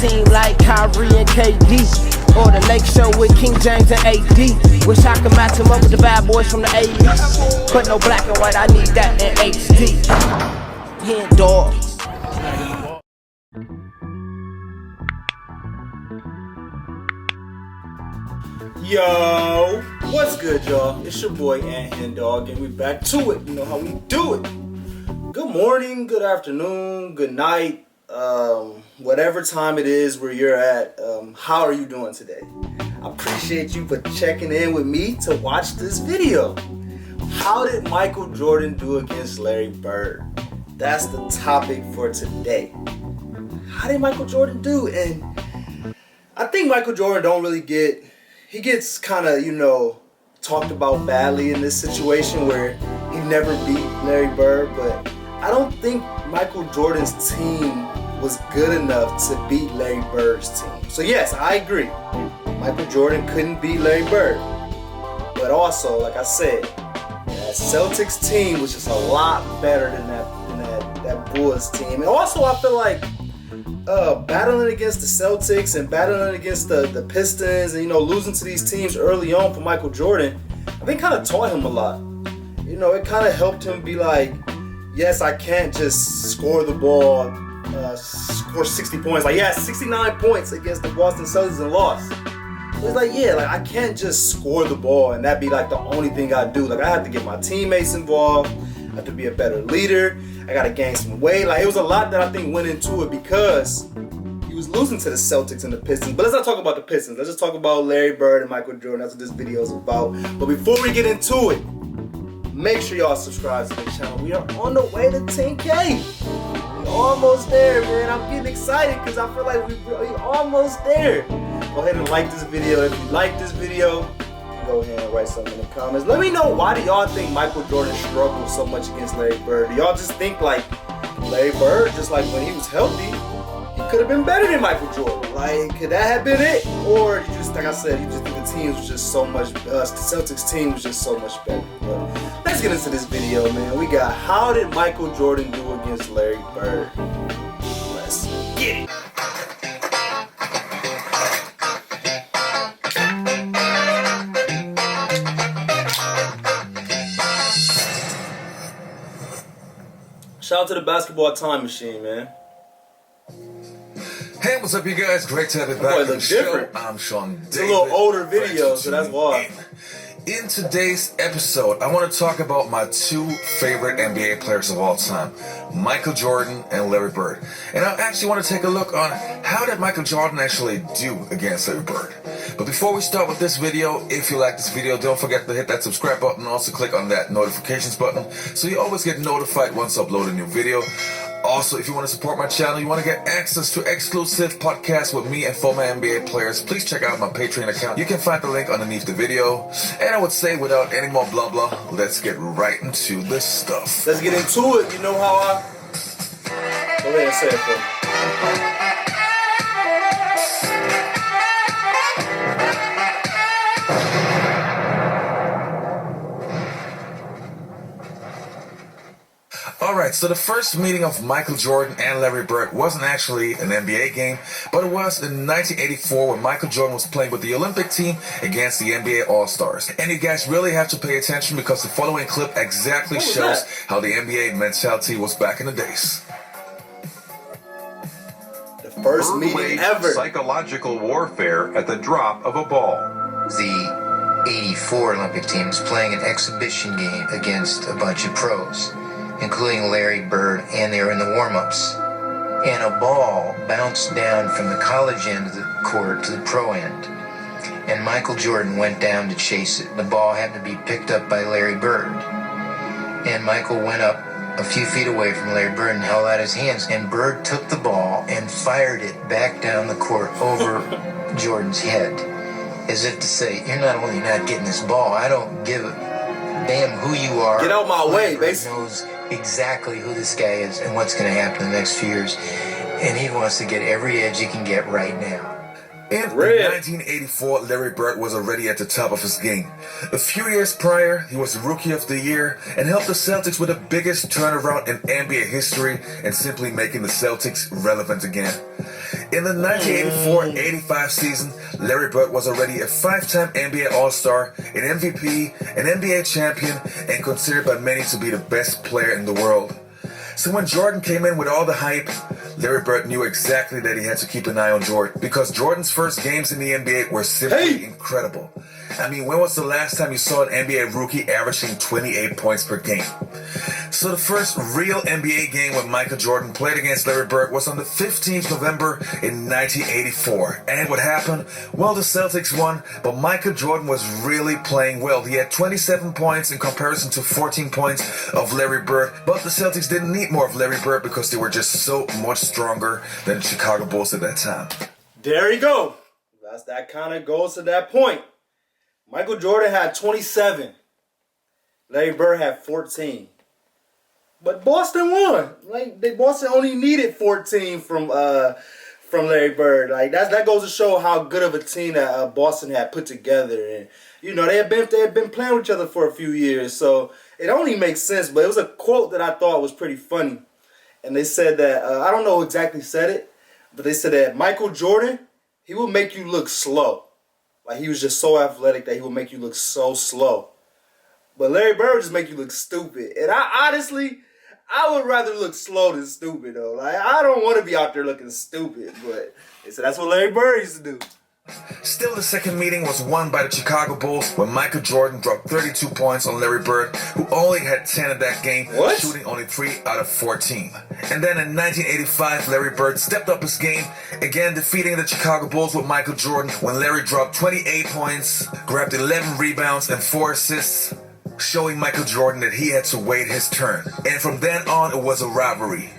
team like Kyrie and KD. Or the Lake Show with King James and AD. Wish I could match him up with the bad boys from the 80s. But no black and white, I need that in HD. HenDawgz. Yo, what's good, y'all? It's your boy HenDawg, and we back to it. You know how we do it. Good morning, good afternoon, good night, whatever time it is where you're at. How are you doing today? I appreciate you for checking in with me to watch this video. How did Michael Jordan do against Larry Bird? That's the topic for today. How did Michael Jordan do? And I think Michael Jordan don't really he gets kind of, talked about badly in this situation where he never beat Larry Bird, but I don't think Michael Jordan's team was good enough to beat Larry Bird's team. So yes, I agree. Michael Jordan couldn't beat Larry Bird. But also, like I said, that Celtics team was just a lot better than that Bulls team. And also, I feel like battling against the Celtics and battling against the Pistons and, losing to these teams early on for Michael Jordan, I think kind of taught him a lot. It kind of helped him be like, yes, I can't just score the ball, score 60 points. Like, yeah, 69 points against the Boston Celtics and lost. It's like, I can't just score the ball and that be like the only thing I do. Like, I have to get my teammates involved. I have to be a better leader. I got to gain some weight. Like, it was a lot that I think went into it because he was losing to the Celtics and the Pistons. But let's not talk about the Pistons. Let's just talk about Larry Bird and Michael Jordan. That's what this video is about. But before we get into it, make sure y'all subscribe to the channel. We are on the way to 10K. We're almost there, man. I'm getting excited because I feel like we're almost there. Go ahead and like this video. If you like this video, go ahead and write something in the comments. Let me know, why do y'all think Michael Jordan struggled so much against Larry Bird? Do y'all just think like Larry Bird, just like when he was healthy, he could have been better than Michael Jordan? Like, could that have been it? Or you just, like I said, you just think the team was just so much, the Celtics team was just so much better? But let's get into this video, man. We got, how did Michael Jordan do against Larry Bird? Let's get it. Shout out to the basketball time machine, man. Hey, what's up, you guys? Great to have you back on the show. I'm Sean David. It's a little older video, so that's why. In today's episode, I want to talk about my two favorite NBA players of all time, Michael Jordan and Larry Bird. And I actually want to take a look on how did Michael Jordan actually do against Larry Bird. But before we start with this video, if you like this video, don't forget to hit that subscribe button and also click on that notifications button so you always get notified once I upload a new video. Also, if you want to support my channel, you want to get access to exclusive podcasts with me and former NBA players, please check out my Patreon account. You can find the link underneath the video. And I would say, without any more blah blah, let's get right into this stuff. Let's get into it. You know how I... Go ahead and say it for me. Alright, so the first meeting of Michael Jordan and Larry Bird wasn't actually an NBA game, but it was in 1984 when Michael Jordan was playing with the Olympic team against the NBA All-Stars. And you guys really have to pay attention because the following clip exactly shows how the NBA mentality was back in the days. The first meeting ever. Psychological warfare at the drop of a ball. The 84 Olympic team was playing an exhibition game against a bunch of pros, including Larry Bird, and they were in the warm-ups. And a ball bounced down from the college end of the court to the pro end. And Michael Jordan went down to chase it. The ball happened to be picked up by Larry Bird. And Michael went up a few feet away from Larry Bird and held out his hands. And Bird took the ball and fired it back down the court over Jordan's head, as if to say, you're not only not getting this ball, I don't give a damn who you are. Get out my way, basically. Knows exactly who this guy is and what's going to happen in the next few years, and he wants to get every edge he can get right now. In 1984, Larry Bird was already at the top of his game. A few years prior, he was Rookie of the Year and helped the Celtics with the biggest turnaround in NBA history and simply making the Celtics relevant again. In the 1984-85 season, Larry Bird was already a 5-time NBA All-Star, an MVP, an NBA champion, and considered by many to be the best player in the world. So when Jordan came in with all the hype, Larry Bird knew exactly that he had to keep an eye on Jordan because Jordan's first games in the NBA were simply incredible. I mean, when was the last time you saw an NBA rookie averaging 28 points per game? So the first real NBA game when Michael Jordan played against Larry Bird was on the 15th November in 1984. And what happened? Well, the Celtics won, but Michael Jordan was really playing well. He had 27 points in comparison to 14 points of Larry Bird, but the Celtics didn't need more of Larry Bird because they were just so much stronger than the Chicago Bulls at that time. There you go. That kind of goes to that point. Michael Jordan had 27. Larry Bird had 14. But Boston won. Boston only needed 14 from Larry Bird. That goes to show how good of a team that Boston had put together. And they had been playing with each other for a few years, so it only makes sense. But it was a quote that I thought was pretty funny, and they said that I don't know who exactly said it, but they said that Michael Jordan, he will make you look slow. He was just so athletic that he would make you look so slow. But Larry Bird would just make you look stupid. And I would rather look slow than stupid, though. I don't want to be out there looking stupid, but they said that's what Larry Bird used to do. Still, the second meeting was won by the Chicago Bulls when Michael Jordan dropped 32 points on Larry Bird, who only had 10 in that game, shooting only 3 out of 14. And then in 1985, Larry Bird stepped up his game, again defeating the Chicago Bulls with Michael Jordan when Larry dropped 28 points, grabbed 11 rebounds and 4 assists, showing Michael Jordan that he had to wait his turn. And from then on, it was a rivalry.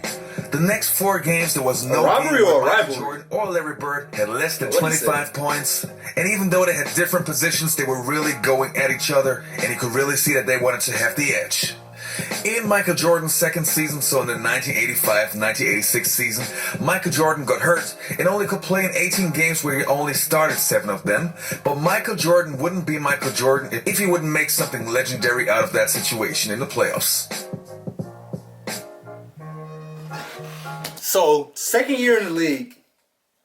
The next 4 games, there was no game where Michael Jordan or Larry Bird had less than 25 points. And even though they had different positions, they were really going at each other, and you could really see that they wanted to have the edge. In Michael Jordan's second season, so in the 1985-1986 season, Michael Jordan got hurt and only could play in 18 games where he only started 7 of them. But Michael Jordan wouldn't be Michael Jordan if he wouldn't make something legendary out of that situation in the playoffs. So, second year in the league,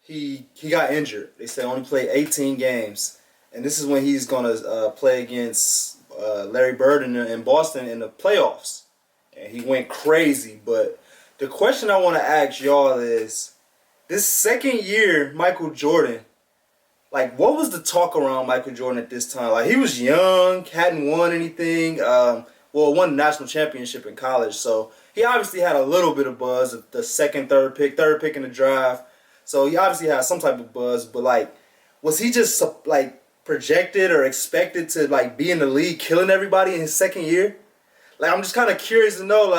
he got injured. They said only played 18 games. And this is when he's going to play against Larry Bird in Boston in the playoffs. And he went crazy. But the question I want to ask y'all is, this second year, Michael Jordan, what was the talk around Michael Jordan at this time? He was young, hadn't won anything. Won the national championship in college. So he obviously had a little bit of buzz of the third pick in the draft. So he obviously had some type of buzz. But was he just projected or expected to be in the league killing everybody in his second year? I'm just kind of curious to know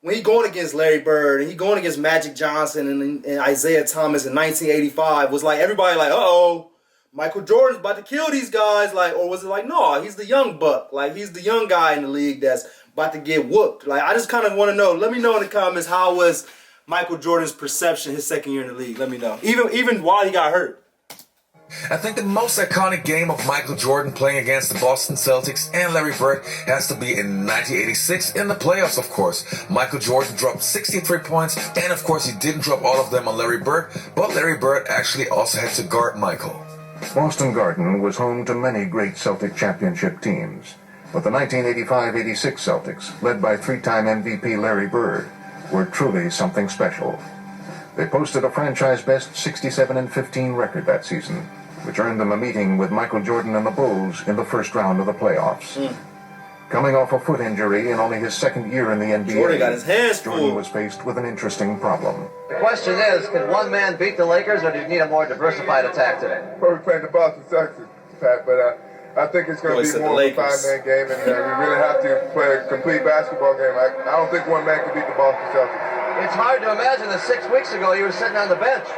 when he going against Larry Bird and he going against Magic Johnson and Isaiah Thomas in 1985, was everybody uh-oh, Michael Jordan's about to kill these guys, or was it no, he's the young buck, he's the young guy in the league that's about to get whooped. I just kind of want to know. Let me know in the comments, how was Michael Jordan's perception his second year in the league? Let me know. Even while he got hurt. I think the most iconic game of Michael Jordan playing against the Boston Celtics and Larry Bird has to be in 1986 in the playoffs, of course. Michael Jordan dropped 63 points, and of course he didn't drop all of them on Larry Bird, but Larry Bird actually also had to guard Michael. Boston Garden was home to many great Celtic championship teams, but the 1985-86 Celtics, led by 3-time MVP Larry Bird, were truly something special. They posted a franchise-best 67-15 record that season, which earned them a meeting with Michael Jordan and the Bulls in the first round of the playoffs. Coming off a foot injury in only his second year in the NBA, Jordan got his hands full. Jordan was faced with an interesting problem. The question is, can one man beat the Lakers, or do you need a more diversified attack today? Well, we're playing the Boston Celtics, Pat, but I think it's going to be more of a 5-man game, and we really have to play a complete basketball game. I don't think one man can beat the Boston Celtics. It's hard to imagine that 6 weeks ago you were sitting on the bench.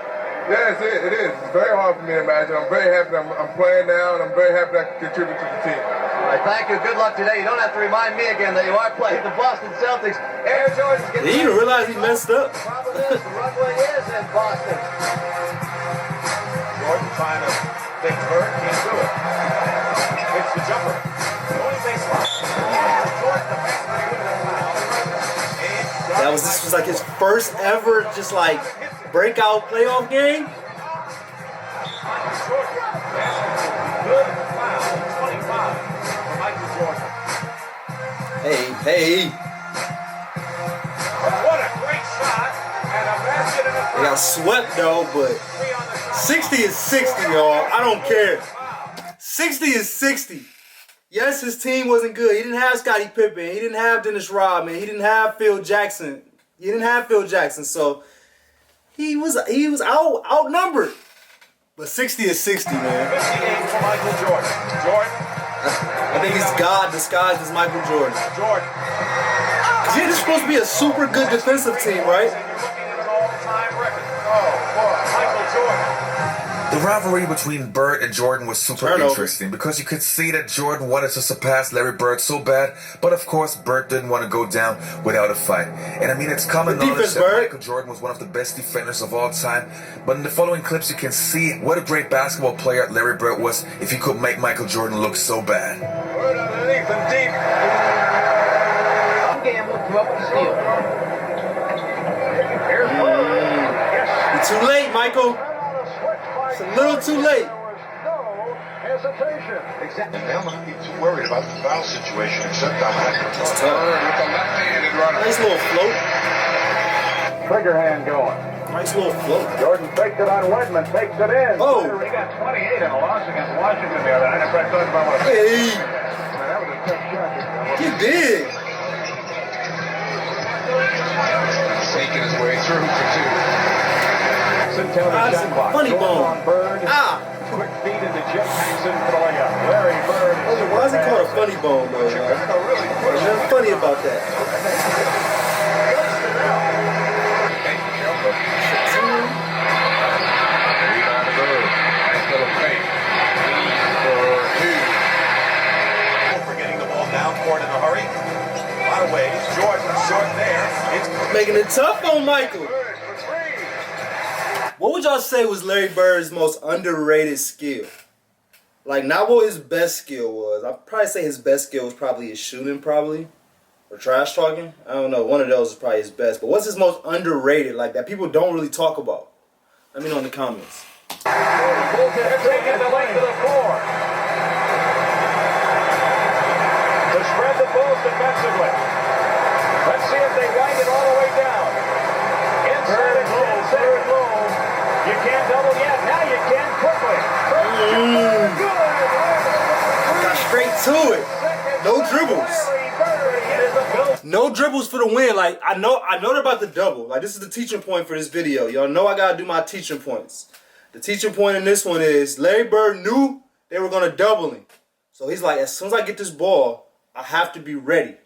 Yes, it is. It's very hard for me to imagine. I'm very happy that I'm playing now, and I'm very happy that I can contribute to the team. All right, thank you. Good luck today. You don't have to remind me again that you are playing the Boston Celtics. Air Jordan's getting... He didn't realize he messed up. The problem is, the runway is in Boston. Jordan trying to think Bird, can't do it. Hits the jumper. Going baseline. Jordan, the baseline, with the foul. This was like his first ever just like breakout playoff game. Good foul. 25 for Michael Jordan. Hey. What a great shot. And a basket in the They got swept though, but 60 is 60, y'all. I don't care. 60 is 60. Yes, his team wasn't good. He didn't have Scottie Pippen. He didn't have Dennis Rodman. He didn't have Phil Jackson. So he was outnumbered. But 60 is 60, man. 58 for Michael Jordan. I think he's God disguised as Michael Jordan. Because this is supposed to be a super good defensive team, right? Michael Jordan. The rivalry between Bird and Jordan was super interesting because you could see that Jordan wanted to surpass Larry Bird so bad, but of course Bird didn't want to go down without a fight. And I mean, it's common knowledge that Michael Jordan was one of the best defenders of all time, but in the following clips you can see what a great basketball player Larry Bird was if he could make Michael Jordan look so bad. Bird underneath and deep. Gamble come up with the steal. Here's Bird. You're too late, Michael. It's a little too late. Exactly. They'll not be too worried about the foul situation except on that. It's tough. With a left-handed runner. Nice little float. Trigger hand going. Nice little float. Jordan faked it on Wedman, takes it in. Oh. He got 28 in a loss against Washington the other night. If I thought about what Hey. that was a tough shot. Get big. Snaking his way through for two. That's a funny bone. Quick feed into Jim Paxson for the layup. Larry Bird. Why is it called a funny bone, though? There's nothing funny about that. For getting the ball down court in a hurry. A lot of ways. Jordan short there. It's Making it tough on Michael. What would y'all say was Larry Bird's most underrated skill? Like, not what his best skill was. I'd probably say his best skill was probably his shooting, probably. Or trash talking. I don't know. One of those is probably his best. But what's his most underrated, like, that people don't really talk about? Let me know in the comments. Taking the length of the floor. To spread the ball defensively. Let's see if they wind it all the way down. Inside and third low. You can't double yet. Now you can quickly. Got straight to it. No dribbles. No dribbles for the win. Like, I know they're about to double. Like, this is the teaching point for this video. Y'all know I gotta do my teaching points. The teaching point in this one is Larry Bird knew they were gonna double him. So he's like, as soon as I get this ball, I have to be ready.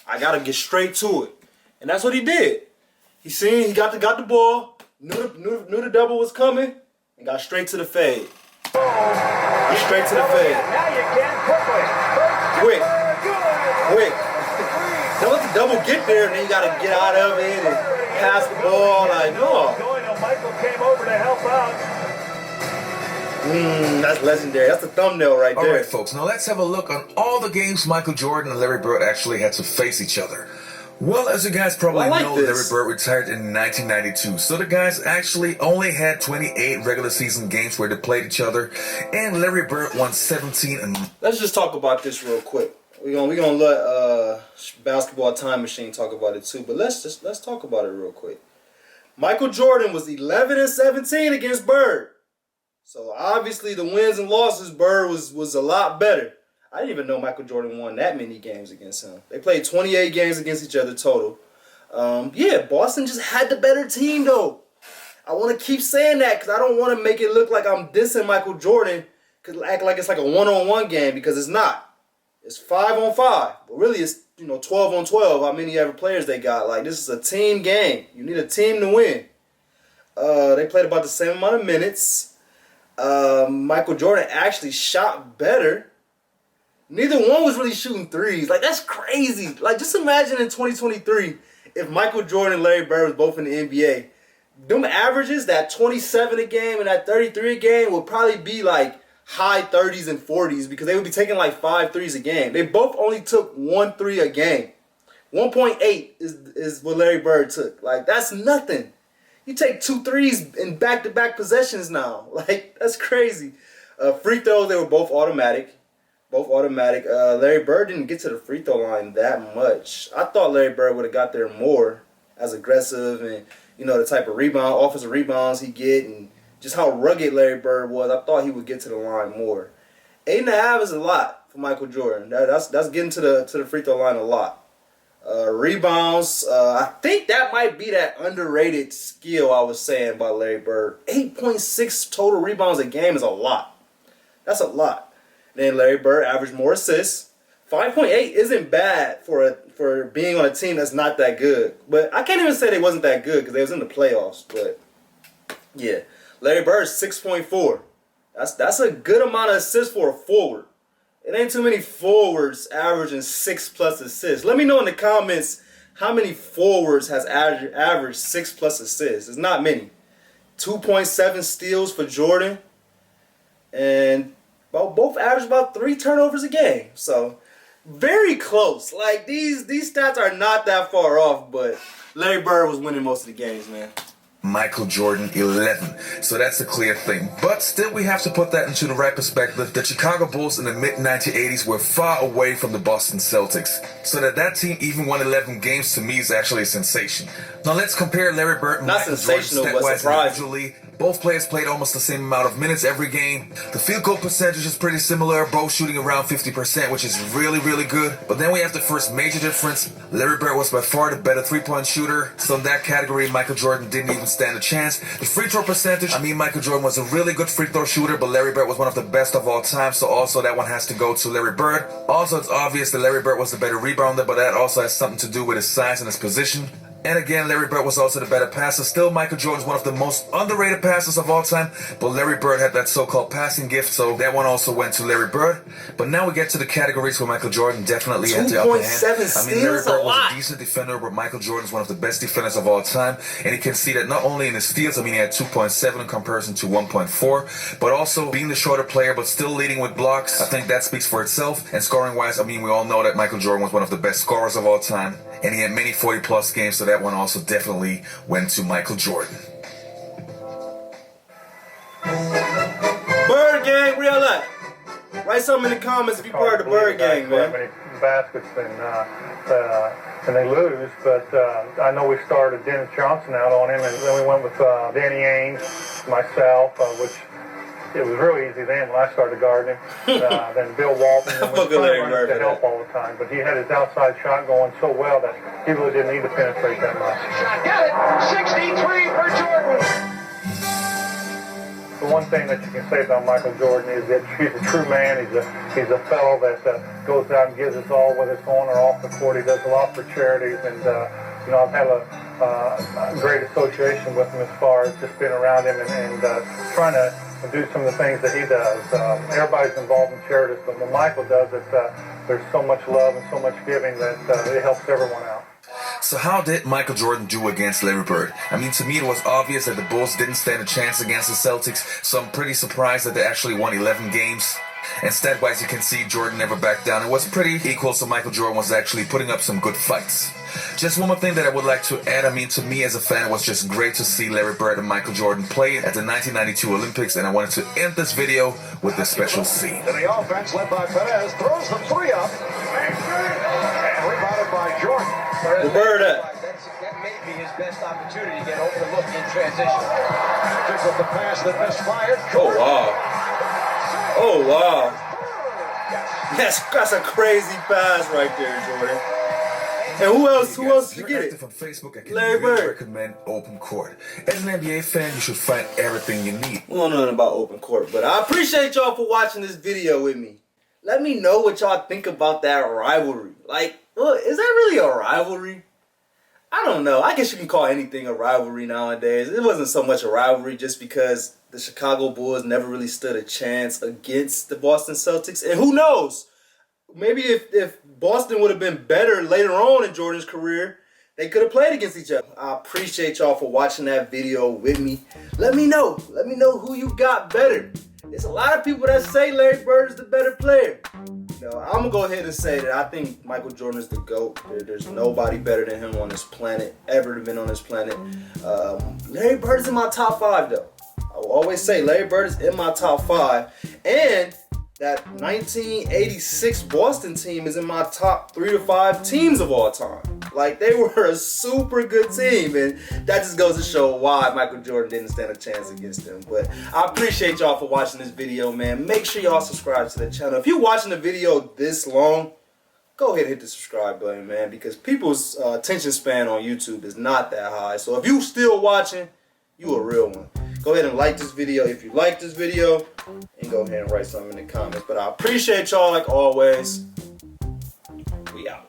I gotta get straight to it. And that's what he did. He got the ball, knew the double was coming, and got straight to the fade. Got straight to the fade. Now you can Quick. Don't let the double get there, and then you gotta get out of it and pass the ball. Like, no. Michael came over to help out. That's legendary. That's the thumbnail right there. All right, folks. Now let's have a look on all the games Michael Jordan and Larry Bird actually had to face each other. Well, as you guys probably know, Larry Bird retired in 1992, so the guys actually only had 28 regular season games where they played each other, and Larry Bird won 17. Let's just talk about this real quick. We're gonna let Basketball Time Machine talk about it too, but let's talk about it real quick. Michael Jordan was 11-17 against Bird, so obviously the wins and losses, Bird was a lot better. I didn't even know Michael Jordan won that many games against him. They played 28 games against each other total. Yeah, Boston just had the better team, though. I want to keep saying that because I don't want to make it look like I'm dissing Michael Jordan, because act like it's like a one-on-one game, because it's not. It's 5-on-5, but really it's 12-on-12. How many other players they got? Like, this is a team game. You need a team to win. They played about the same amount of minutes. Michael Jordan actually shot better. Neither one was really shooting threes. Like, that's crazy. Like, just imagine in 2023 if Michael Jordan and Larry Bird was both in the NBA. them averages, that 27 a game and that 33 a game, would probably be like high 30s and 40s because they would be taking like 5 threes a game. They both only took 1 3 a game. 1.8 is what Larry Bird took. Like, that's nothing. You take 2 threes in back-to-back possessions now. Like, that's crazy. Free throws, they were both automatic. Larry Bird didn't get to the free throw line that much. I thought Larry Bird would have got there more, as aggressive and, you know, the type of offensive rebounds he get and just how rugged Larry Bird was. I thought he would get to the line more. 8.5 is a lot for Michael Jordan. That's getting to the free throw line a lot. Rebounds, I think that might be that underrated skill I was saying about Larry Bird. 8.6 total rebounds a game is a lot. That's a lot. Then Larry Bird averaged more assists. 5.8 isn't bad for being on a team that's not that good. But I can't even say they wasn't that good because they was in the playoffs. But yeah, Larry Bird's 6.4. That's a good amount of assists for a forward. It ain't too many forwards averaging 6+ assists. Let me know in the comments how many forwards has averaged 6+ assists. It's not many. 2.7 steals for Jordan. And both average about 3 turnovers a game. So very close. Like, these stats are not that far off, but Larry Bird was winning most of the games, man. Michael Jordan 11. So that's a clear thing. But still, we have to put that into the right perspective. The Chicago Bulls in the mid-1980s were far away from the Boston Celtics. So that team even won 11 games to me is actually a sensation. Now let's compare Larry Bird and Michael Jordan stat-wise individually. Both players played almost the same amount of minutes every game. The field goal percentage is pretty similar, both shooting around 50%, which is really, really good. But then we have the first major difference. Larry Bird was by far the better three-point shooter. So in that category, Michael Jordan didn't even stand a chance. The free throw percentage, Michael Jordan was a really good free throw shooter, but Larry Bird was one of the best of all time, so also that one has to go to Larry Bird. Also, it's obvious that Larry Bird was the better rebounder, but that also has something to do with his size and his position. And again, Larry Bird was also the better passer. Still, Michael Jordan is one of the most underrated passers of all time, but Larry Bird had that so-called passing gift, so that one also went to Larry Bird. But now we get to the categories where Michael Jordan definitely had the upper hand. Larry Bird was a decent defender, but Michael Jordan is one of the best defenders of all time. And you can see that not only in his steals, he had 2.7 in comparison to 1.4, but also being the shorter player, but still leading with blocks. I think that speaks for itself. And scoring-wise, we all know that Michael Jordan was one of the best scorers of all time. And he had many 40-plus games, so that one also definitely went to Michael Jordan. Bird gang, real life. Write something in the comments if you're part of the Bird gang, man. Many baskets and they lose, but I know we started Dennis Johnson out on him, and then we went with Danny Ainge, myself, which it was really easy then when I started guarding him. Then Bill Walton, and we tried to help all the time, but he had his outside shot going so well that he really didn't need to penetrate that much. Got it! 63 for Jordan! The one thing that you can say about Michael Jordan is that he's a true man. He's a fellow that goes out and gives us all, whether it's on or off the court. He does a lot for charities, and I've had a great association with him as far as just being around him and trying to do some of the things that he does. Everybody's involved in charities, but when Michael does it, there's so much love and so much giving that it helps everyone out. So how did Michael Jordan do against Larry Bird? To me it was obvious that the Bulls didn't stand a chance against the Celtics, so I'm pretty surprised that they actually won 11 games. And stat-wise, you can see Jordan never backed down. It was pretty equal, so Michael Jordan was actually putting up some good fights. Just one more thing that I would like to add. To me as a fan, it was just great to see Larry Bird and Michael Jordan play at the 1992 Olympics, and I wanted to end this video with this special scene. To the offense led by Perez, throws the 3 up, and rebounded by Jordan. Bird up. That may be his best opportunity to get overlooked in transition. Took with the pass that misfired. Oh, wow. Oh, wow. That's a crazy pass right there, Jordan. And who else did you get it? From Facebook, I can Larry really Bird. recommend Open Court. As an NBA fan, you should find everything you need. We don't know nothing about Open Court, but I appreciate y'all for watching this video with me. Let me know what y'all think about that rivalry. Like, look, is that really a rivalry? I don't know. I guess you can call anything a rivalry nowadays. It wasn't so much a rivalry just because the Chicago Bulls never really stood a chance against the Boston Celtics. And who knows? Maybe if Boston would have been better later on in Jordan's career, they could have played against each other. I appreciate y'all for watching that video with me. Let me know who you got better. There's a lot of people that say Larry Bird is the better player. You know, I'm gonna go ahead and say that I think Michael Jordan is the GOAT. There's nobody better than him on this planet, ever been on this planet. Larry Bird is in my top 5 though. I will always say Larry Bird is in my top 5. And that 1986 Boston team is in my top 3 to 5 teams of all time. Like, they were a super good team, and that just goes to show why Michael Jordan didn't stand a chance against them. But I appreciate y'all for watching this video, man. Make sure y'all subscribe to the channel. If you're watching the video this long, go ahead and hit the subscribe button, man, because people's attention span on YouTube is not that high. So if you still watching, you a real one. Go ahead and like this video if you like this video, and go ahead and write something in the comments. But I appreciate y'all like always.